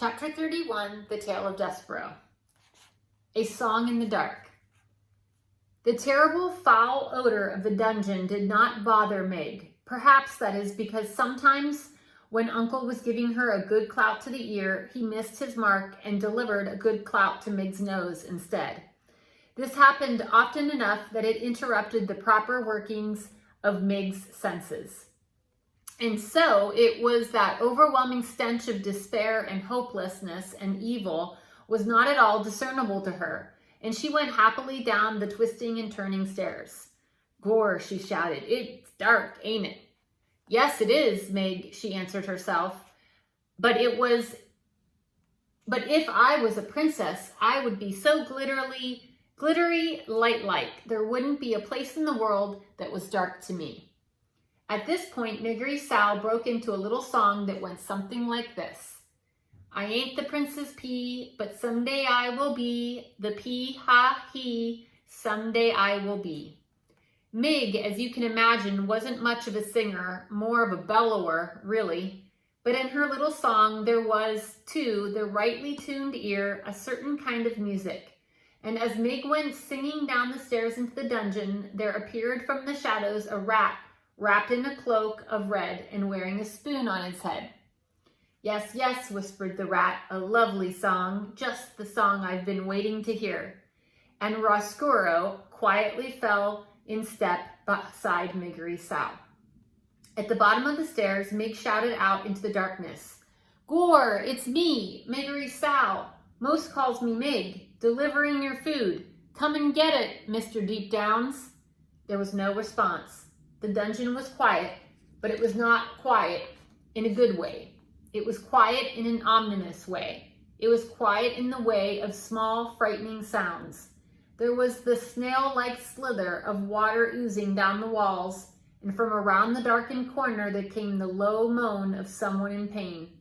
Chapter 31, The Tale of Despereaux. A Song in the Dark. The terrible foul odor of the dungeon did not bother Meg. Perhaps that is because sometimes when Uncle was giving her a good clout to the ear, he missed his mark and delivered a good clout to Meg's nose instead. This happened often enough that it interrupted the proper workings of Meg's senses. And so it was that overwhelming stench of despair and hopelessness and evil was not at all discernible to her, and she went happily down the twisting and turning stairs. "Gore," she shouted, "it's dark, ain't it?" "Yes, it is, Meg," she answered herself. But if I was a princess, I would be so glittery light-like. There wouldn't be a place in the world that was dark to me. At this point, Miggery Sal broke into a little song that went something like this. "I ain't the Princess P, but someday I will be. The P, ha, he, someday I will be." Mig, as you can imagine, wasn't much of a singer, more of a bellower, really. But in her little song, there was, to the rightly tuned ear, a certain kind of music. And as Mig went singing down the stairs into the dungeon, there appeared from the shadows a rat, wrapped in a cloak of red and wearing a spoon on his head. "Yes, yes," whispered the rat, "a lovely song, just the song I've been waiting to hear." And Roscuro quietly fell in step beside Miggery Sal. At the bottom of the stairs, Mig shouted out into the darkness, "Gore, it's me, Miggery Sal. Most calls me Mig, delivering your food. Come and get it, Mr. Deep Downs." There was no response. The dungeon was quiet, but it was not quiet in a good way. It was quiet in an ominous way. It was quiet in the way of small, frightening sounds. There was the snail-like slither of water oozing down the walls, and from around the darkened corner there came the low moan of someone in pain.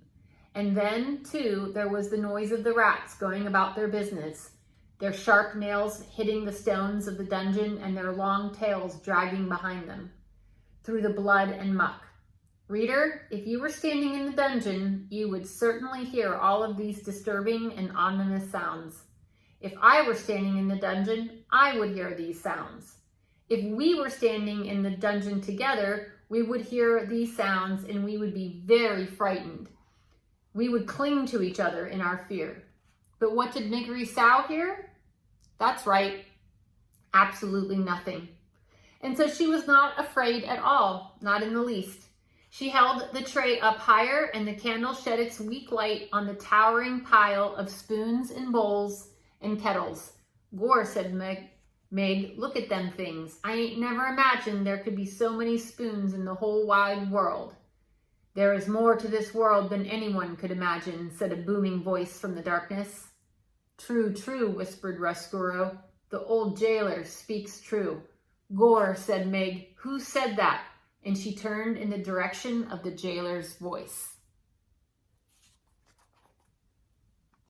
And then, too, there was the noise of the rats going about their business, their sharp nails hitting the stones of the dungeon and their long tails dragging behind them through the blood and muck. Reader, if you were standing in the dungeon, you would certainly hear all of these disturbing and ominous sounds. If I were standing in the dungeon, I would hear these sounds. If we were standing in the dungeon together, we would hear these sounds and we would be very frightened. We would cling to each other in our fear. But what did Miggery Sal hear? That's right, absolutely nothing. And so she was not afraid at all, not in the least. She held the tray up higher and the candle shed its weak light on the towering pile of spoons and bowls and kettles. "Gore," said Meg, "look at them things. I ain't never imagined there could be so many spoons in the whole wide world." "There is more to this world than anyone could imagine," said a booming voice from the darkness. "True, true," whispered Roscuro. "The old jailer speaks true." "Gore," said Meg, "who said that?" And she turned in the direction of the jailer's voice.